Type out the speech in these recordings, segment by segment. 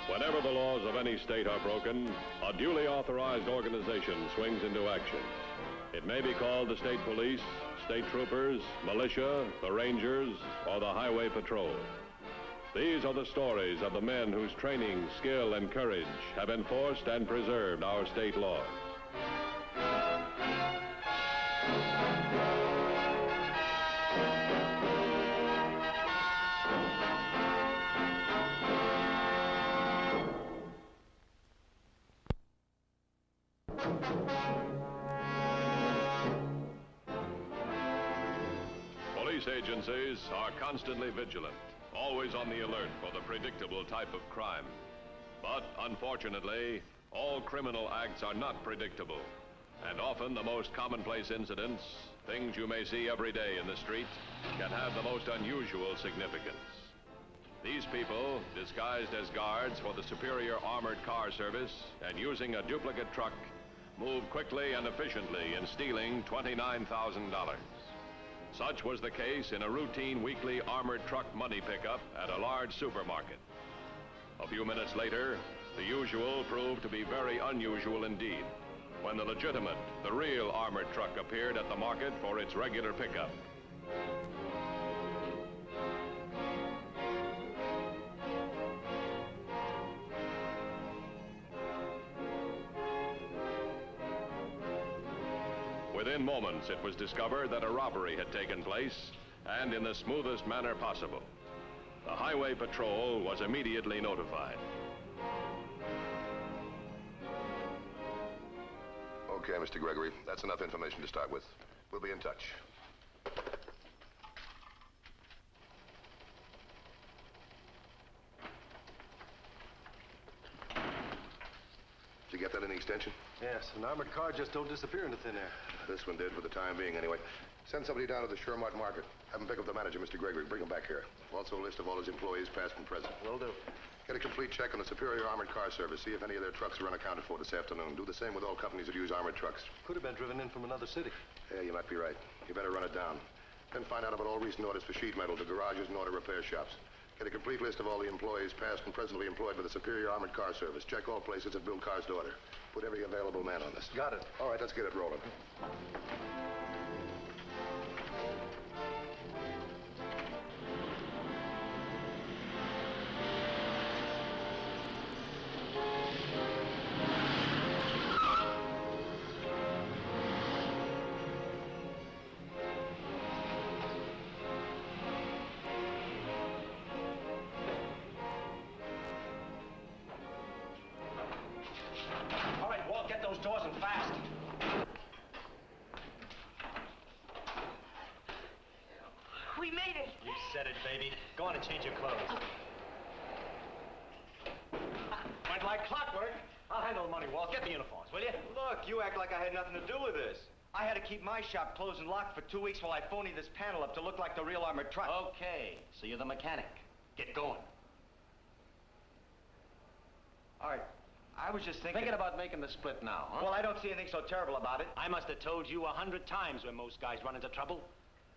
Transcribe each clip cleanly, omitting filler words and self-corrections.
Whenever the laws of any state are broken, a duly authorized organization swings into action. It may be called the state police, state troopers, militia, the rangers, or the highway patrol. These are the stories of the men whose training, skill, and courage have enforced and preserved our state laws. Police agencies are constantly vigilant, always on the alert for the predictable type of crime. But unfortunately, all criminal acts are not predictable. And often the most commonplace incidents, things you may see every day in the street, can have the most unusual significance. These people, disguised as guards for the Superior Armored Car Service and using a duplicate truck, move quickly and efficiently in stealing $29,000. Such was the case in a routine weekly armored truck money pickup at a large supermarket. A few minutes later, the usual proved to be very unusual indeed, when the legitimate, the real armored truck appeared at the market for its regular pickup. Within moments, it was discovered that a robbery had taken place, and in the smoothest manner possible. The highway patrol was immediately notified. Okay, Mr. Gregory, that's enough information to start with. We'll be in touch. Did you get that in the extension? Yes, an armored car just don't disappear into thin air. This one did for the time being, anyway. Send somebody down to the Shermart Market. Have him pick up the manager, Mr. Gregory. Bring him back here. Also a list of all his employees, past and present. Will do. Get a complete check on the Superior Armored Car Service. See if any of their trucks are unaccounted for this afternoon. Do the same with all companies that use armored trucks. Could have been driven in from another city. Yeah, you might be right. You better run it down. Then find out about all recent orders for sheet metal to garages and auto repair shops. Get a complete list of all the employees, past and presently employed by the Superior Armored Car Service. Check all places that build cars to order. Put every available man on this. Got it. All right, let's get it rolling. Get those doors and fast. We made it. You said it, baby. Go on and change your clothes. Went like clockwork. I'll handle the money, Walt. Get the uniforms, will you? Look, you act like I had nothing to do with this. I had to keep my shop closed and locked for 2 weeks while I phonied this panel up to look like the real armored truck. Okay, so you're the mechanic. Get going. All right. I was just Thinking about making the split now, huh? Well, I don't see anything so terrible about it. I must have told you 100 times when most guys run into trouble.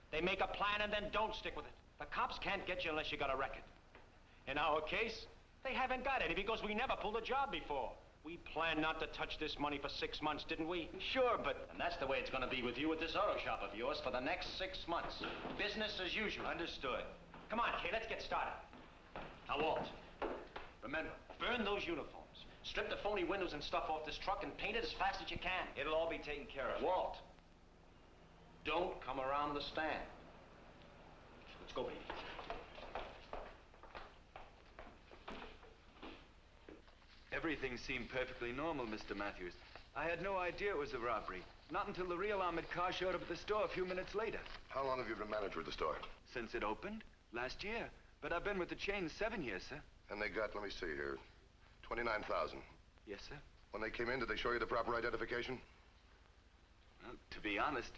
They make a plan and then don't stick with it. The cops can't get you unless you got a record. In our case, they haven't got any because we never pulled a job before. We planned not to touch this money for 6 months, didn't we? Sure, but... And that's the way it's going to be with you at this auto shop of yours for the next 6 months. Business as usual. Understood. Come on, kid, let's get started. Now, Walt, remember, burn those uniforms. Strip the phony windows and stuff off this truck and paint it as fast as you can. It'll all be taken care of. Walt, don't come around the stand. Let's go, baby. Everything seemed perfectly normal, Mr. Matthews. I had no idea it was a robbery. Not until the real armored car showed up at the store a few minutes later. How long have you been manager at the store? Since it opened? Last year. But I've been with the chain 7 years, sir. And they got, let me see here, 29,000. Yes, sir. When they came in, did they show you the proper identification? Well, to be honest,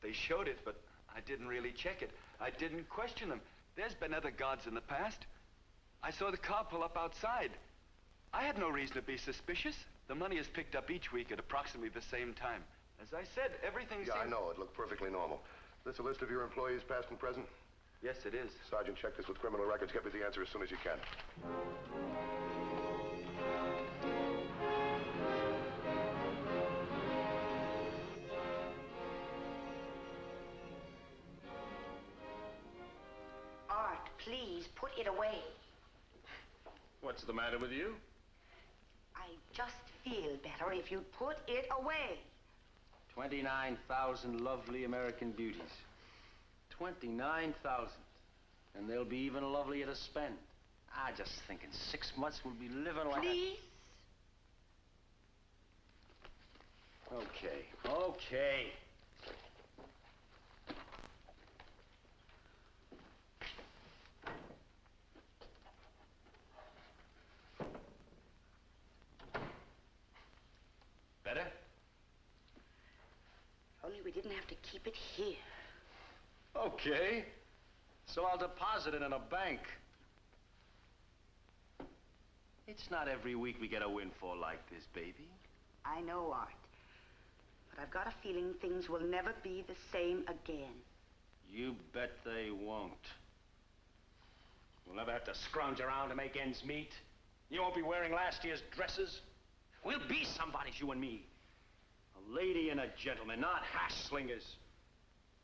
they showed it, but I didn't really check it. I didn't question them. There's been other guards in the past. I saw the car pull up outside. I had no reason to be suspicious. The money is picked up each week at approximately the same time. As I said, everything Yeah, I seems... know. It looked perfectly normal. This a list of your employees, past and present? Yes, it is. Sergeant, check this with criminal records. Get me the answer as soon as you can. Art, please, put it away. What's the matter with you? I just feel better if you put it away. 29,000 lovely American beauties. 29,000. And they'll be even lovelier to spend. I just think in 6 months we'll be living like Please? Okay. Better? Only we didn't have to keep it here. Okay. So I'll deposit it in a bank. It's not every week we get a windfall like this, baby. I know, Art. But I've got a feeling things will never be the same again. You bet they won't. We'll never have to scrounge around to make ends meet. You won't be wearing last year's dresses. We'll be somebody, you and me. A lady and a gentleman, not hash slingers.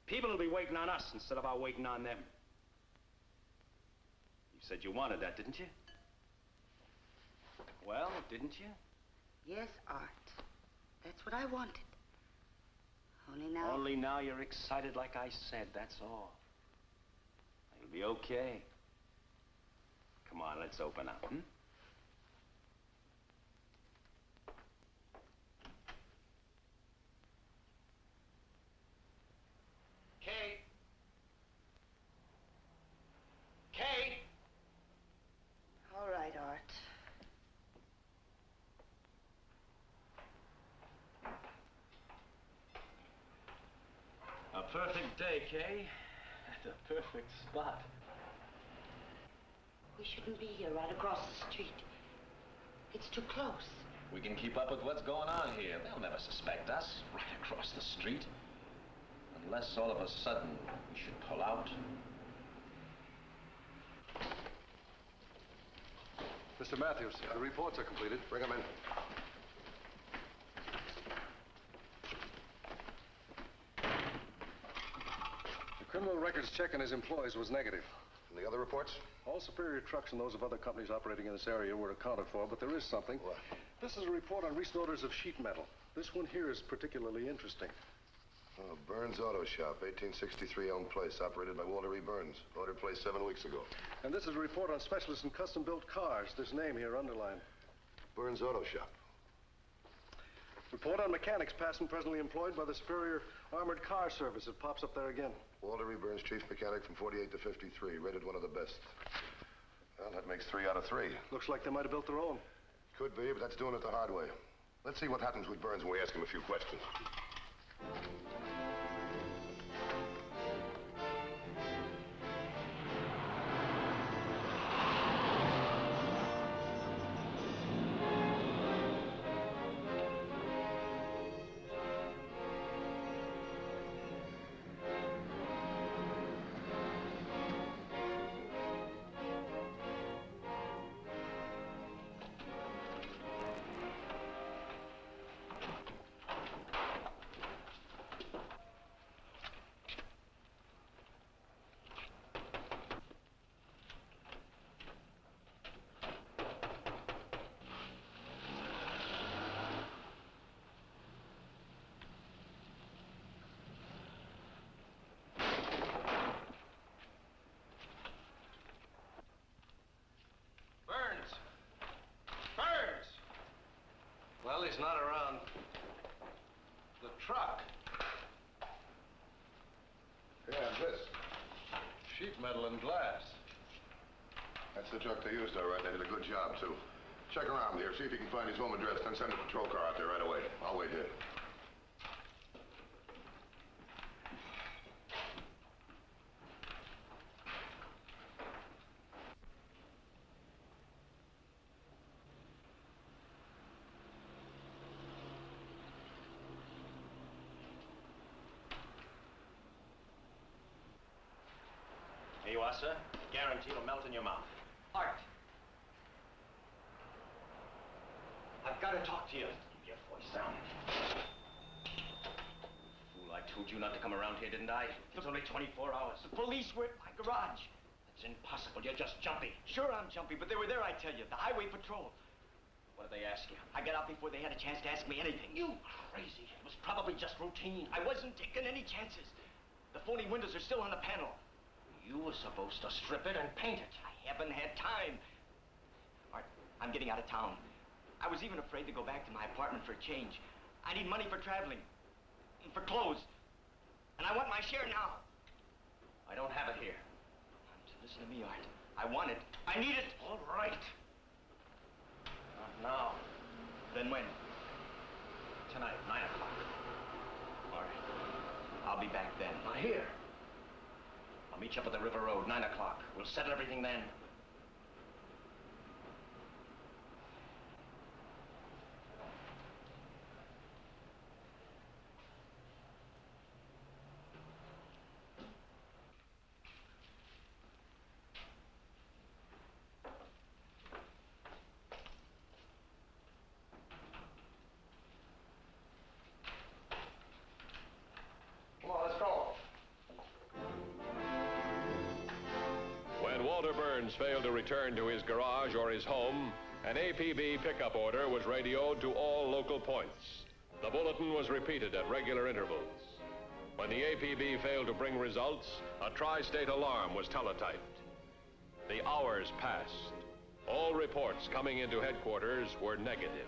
People will be waiting on us instead of our waiting on them. You said you wanted that, didn't you? Well, didn't you? Yes, Art. That's what I wanted. Only now you're excited like I said, that's all. You'll be okay. Come on, let's open up, hmm? Kate? Kate? All right, Art. A perfect day, Kay. At the perfect spot. We shouldn't be here right across the street. It's too close. We can keep up with what's going on here. They'll never suspect us right across the street. Unless all of a sudden we should pull out. Mr. Matthews, the reports are completed. Bring them in. The criminal records check on his employees was negative. And the other reports? All Superior trucks and those of other companies operating in this area were accounted for, but there is something. What? This is a report on recent orders of sheet metal. This one here is particularly interesting. Oh, Burns Auto Shop, 1863 Elm Place, operated by Walter E. Burns. Order placed 7 weeks ago. And this is a report on specialists in custom-built cars. This name here underlined. Burns Auto Shop. Report on mechanics past and presently employed by the Superior Armored Car Service. It pops up there again. Walter E. Burns, chief mechanic from 48 to 53, rated one of the best. Well, that makes 3 out of 3. Looks like they might have built their own. Could be, but that's doing it the hard way. Let's see what happens with Burns when we ask him a few questions. Well, he's not around. The truck. Yeah, and this. Sheet metal and glass. That's the truck they used, all right. They did a good job, too. Check around here, see if you can find his home address, then send a patrol car out there right away. I'll wait here. are, sir. Guaranteed it'll melt in your mouth. Art, I've got to talk to you. Keep your voice down. Fool, I told you not to come around here, didn't I? It's only 24 hours. the police were at my garage. It's impossible. You're just jumpy. Sure, I'm jumpy, but they were there, I tell you. The highway patrol. What did they ask you? I got out before they had a chance to ask me anything. You crazy. It was probably just routine. I wasn't taking any chances. The phony windows are still on the panel. You were supposed to strip it and paint it. I haven't had time. Art, I'm getting out of town. I was even afraid to go back to my apartment for a change. I need money for traveling, and for clothes. And I want my share now. I don't have it here. Listen to me, Art. I want it. I need it. All right. Not now. Then when? Tonight, 9 o'clock. All right. I'll be back then. Now here. I'll meet you up at the River Road, 9 o'clock. We'll settle everything then. Come on, let's go. When Walter Burns failed to return to his garage or his home, an APB pickup order was radioed to all local points. The bulletin was repeated at regular intervals. When the APB failed to bring results, a tri-state alarm was teletyped. The hours passed. All reports coming into headquarters were negative.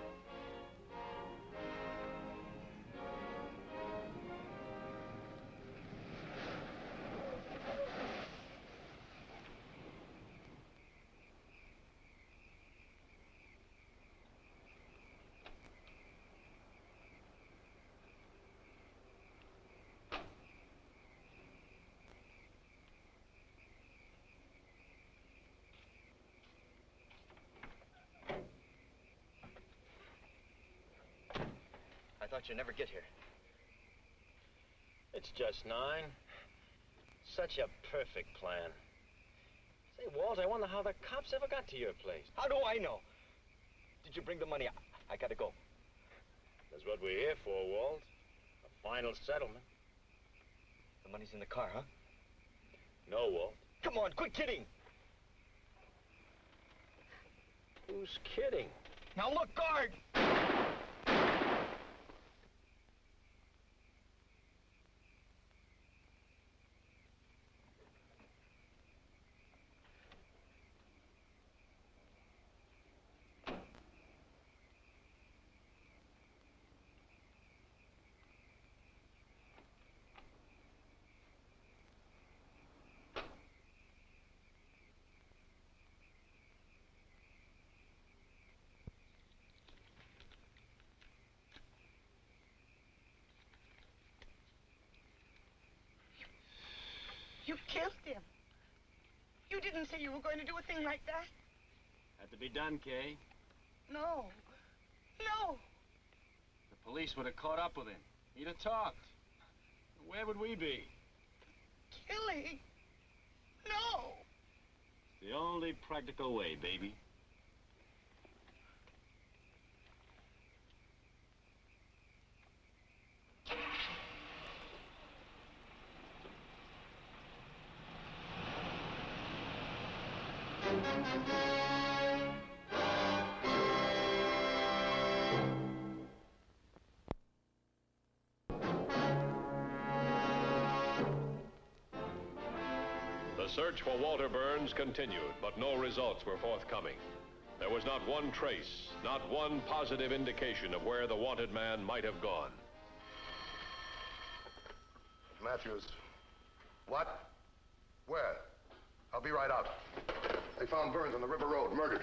I thought you'd never get here. It's just 9. Such a perfect plan. Say, Walt, I wonder how the cops ever got to your place. How do I know? Did you bring the money? I gotta go. That's what we're here for, Walt. A final settlement. The money's in the car, huh? No, Walt. Come on, quit kidding. Who's kidding? Now look, guard! You killed him. You didn't say you were going to do a thing like that. Had to be done, Kay. No. No. The police would have caught up with him. He'd have talked. Where would we be? Killing. No. It's the only practical way, baby. The search for Walter Burns continued, but no results were forthcoming. There was not one trace, not one positive indication of where the wanted man might have gone. Matthews. What? Where? I'll be right out. They found Burns on the River Road, murdered.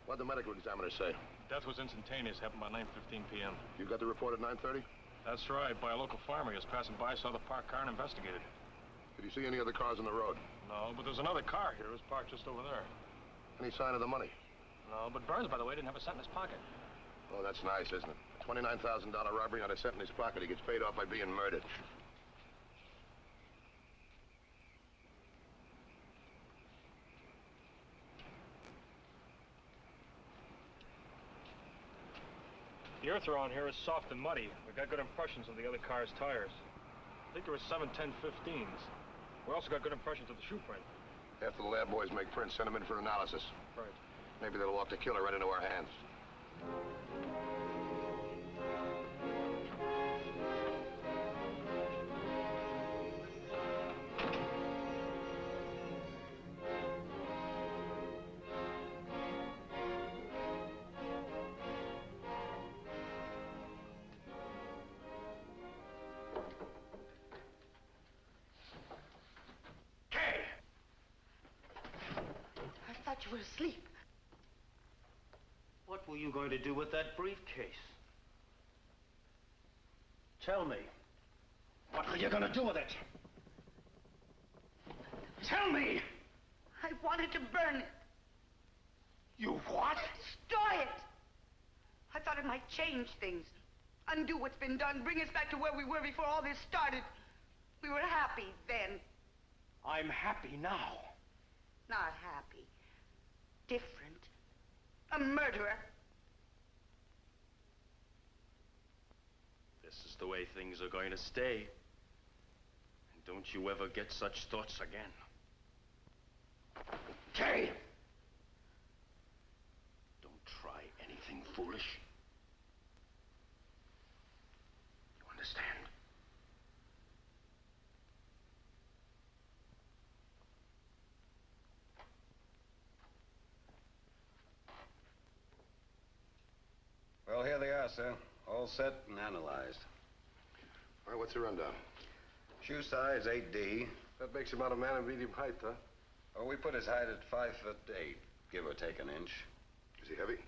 What'd the medical examiner say? Death was instantaneous, happened by 9:15 p.m. You got the report at 9:30? That's right, by a local farmer. He was passing by, saw the parked car and investigated. Did you see any other cars on the road? No, but there's another car here. It was parked just over there. Any sign of the money? No, but Burns, by the way, didn't have a cent in his pocket. Oh, that's nice, isn't it? A $29,000 robbery, not a cent in his pocket. He gets paid off by being murdered. The earth around here is soft and muddy. We got good impressions of the other car's tires. I think there were 710-15s. We also got good impressions of the shoe print. After the lab boys make prints, send them in for analysis. Right. Maybe they'll walk the killer right into our hands. I thought you were asleep. What were you going to do with that briefcase? Tell me. What were you going to do with it? Tell me! I wanted to burn it. You what? Destroy it. I thought it might change things. Undo what's been done. Bring us back to where we were before all this started. We were happy then. I'm happy now. Not happy. Different. A murderer. This is the way things are going to stay. And don't you ever get such thoughts again. Kay! Don't try anything foolish. You understand? Well, here they are, sir. All set and analyzed. All right, what's the rundown? Shoe size 8D. That makes him out a man of medium height, huh? Oh, we put his height at 5'8", give or take an inch. Is he heavy?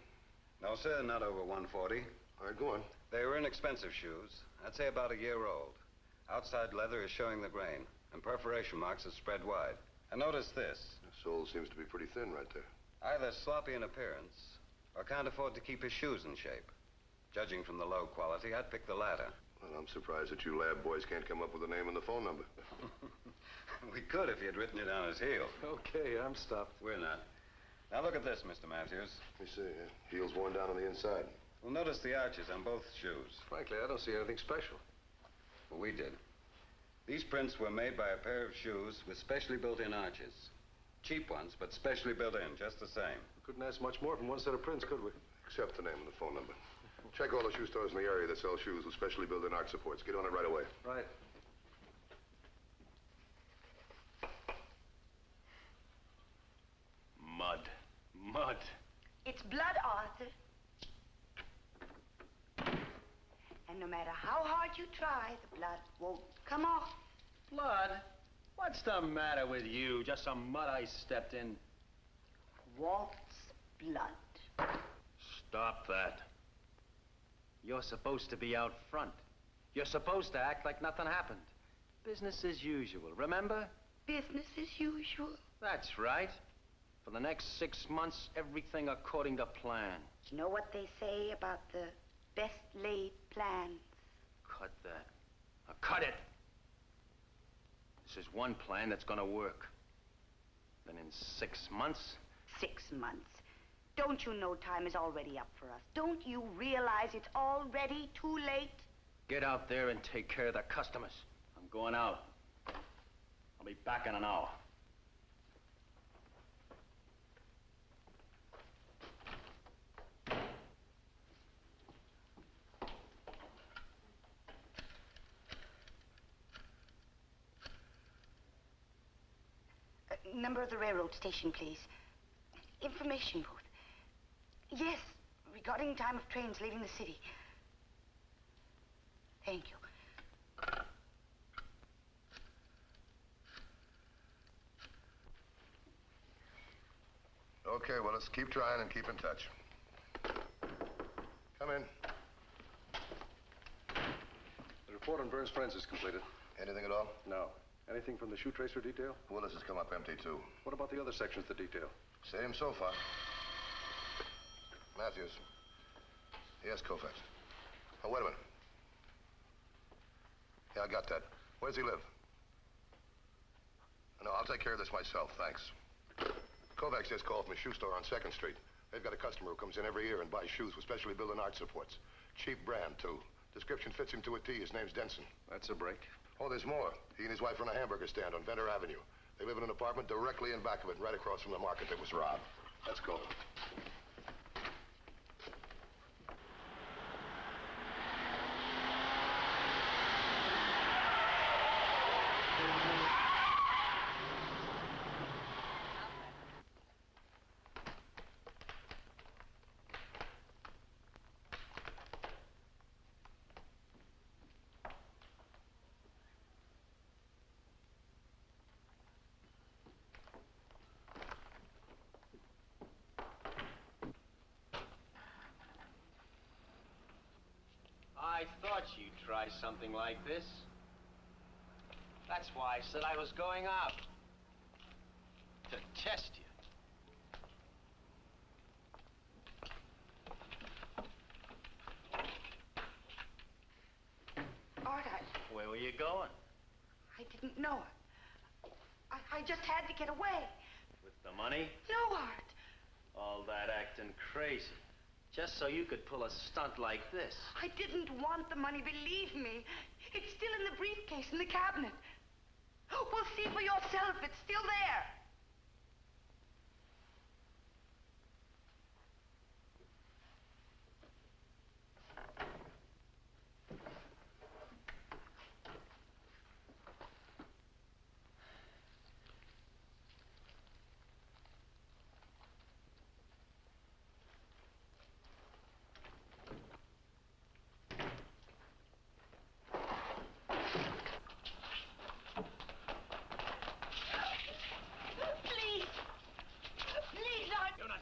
No, sir, not over 140. All right, go on. They were inexpensive shoes. I'd say about a year old. Outside leather is showing the grain, and perforation marks are spread wide. And notice this. The sole seems to be pretty thin right there. Either sloppy in appearance, or can't afford to keep his shoes in shape. Judging from the low quality, I'd pick the latter. Well, I'm surprised that you lab boys can't come up with a name and the phone number. We could if he had written it on his heel. Okay, I'm stopped. We're not. Now look at this, Mr. Matthews. Let me see. Heel's worn down on the inside. Well, notice the arches on both shoes. Frankly, I don't see anything special. Well, we did. These prints were made by a pair of shoes with specially built-in arches. Cheap ones, but specially built in, just the same. We couldn't ask much more from one set of prints, could we? Except the name and the phone number. Check all the shoe stores in the area that sell shoes with specially built-in arch supports. Get on it right away. Right. Mud. Mud. It's blood, Arthur. And no matter how hard you try, the blood won't come off. Blood? What's the matter with you? Just some mud I stepped in. Walt's blood. Stop that. You're supposed to be out front. You're supposed to act like nothing happened. Business as usual, remember? Business as usual. That's right. For the next 6 months, everything according to plan. You know what they say about the best laid plans? Cut that. Now cut it. This is one plan that's gonna work. Then in 6 months... 6 months. Don't you know time is already up for us? Don't you realize it's already too late? Get out there and take care of the customers. I'm going out. I'll be back in an hour. Number of the railroad station, please. Information booth. Yes, regarding time of trains leaving the city. Thank you. Okay, well, let's keep trying and keep in touch. Come in. The report on Burns' friends is completed. Anything at all? No. Anything from the shoe tracer detail? Willis has come up empty, too. What about the other sections of the detail? Same so far. Matthews. Yes, Koufax. Oh, wait a minute. Yeah, I got that. Where does he live? No, I'll take care of this myself, thanks. Kovacs just called from a shoe store on 2nd Street. They've got a customer who comes in every year and buys shoes with specially built in art supports. Cheap brand, too. Description fits him to a T. His name's Denson. That's a break. Oh, there's more. He and his wife run a hamburger stand on Venter Avenue. They live in an apartment directly in back of it, right across from the market that was robbed. Let's go. I thought you'd try something like this. That's why I said I was going out. To test you. Art, Where were you going? I didn't know it. I just had to get away. With the money? No, Art. All that acting crazy. Just so you could pull a stunt like this. I didn't want the money, believe me. It's still in the briefcase in the cabinet. Well, see for yourself. It's still there.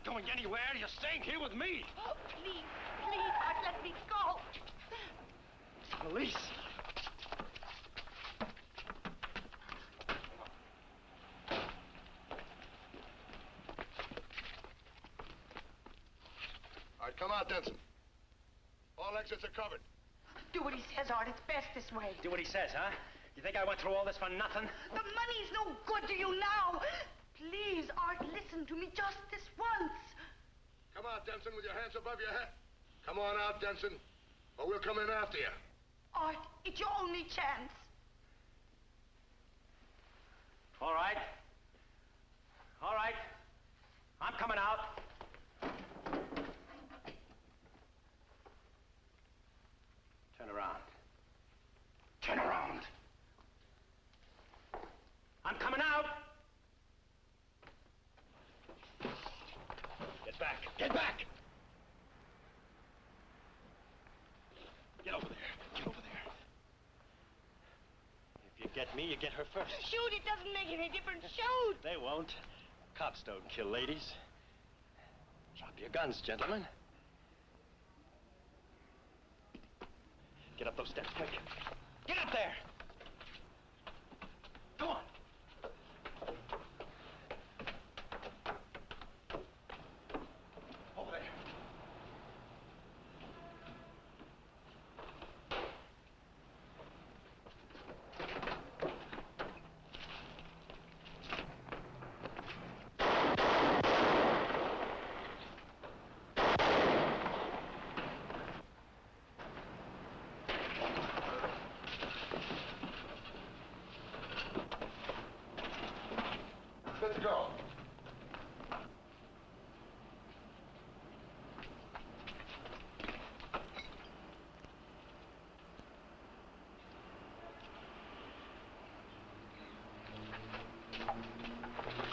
Going anywhere. You're staying here with me. Oh, please, Art, let me go. Police. All right, come out, Denson. All exits are covered. Do what he says, Art. It's best this way. Do what he says, huh? You think I went through all this for nothing? The money's no good to you now. Please, Art, listen to me just this once. Come out, Denson, with your hands above your head. Come on out, Denson, or we'll come in after you. Art, it's your only chance. All right. All right. I'm coming out. Turn around. Turn around. I'm coming out. Get back. Get back. Get over there. Get over there. If you get me, you get her first. Shoot, it doesn't make any difference. Shoot! They won't. Cops don't kill ladies. Drop your guns, gentlemen. Get up those steps, quick. Get up there! Go on. Over there. Let's go.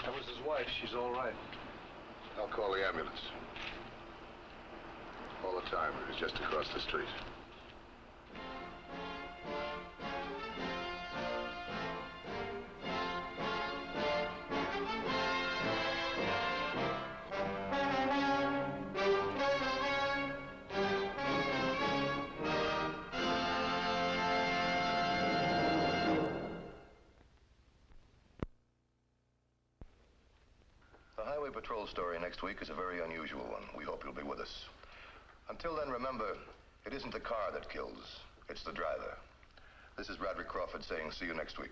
That was his wife. She's all right. I'll call the ambulance. All the time. It was just across the street. patrol story next week is a very unusual one. We hope you'll be with us. Until then, remember, it isn't the car that kills, it's the driver. This is Roderick Crawford saying see you next week.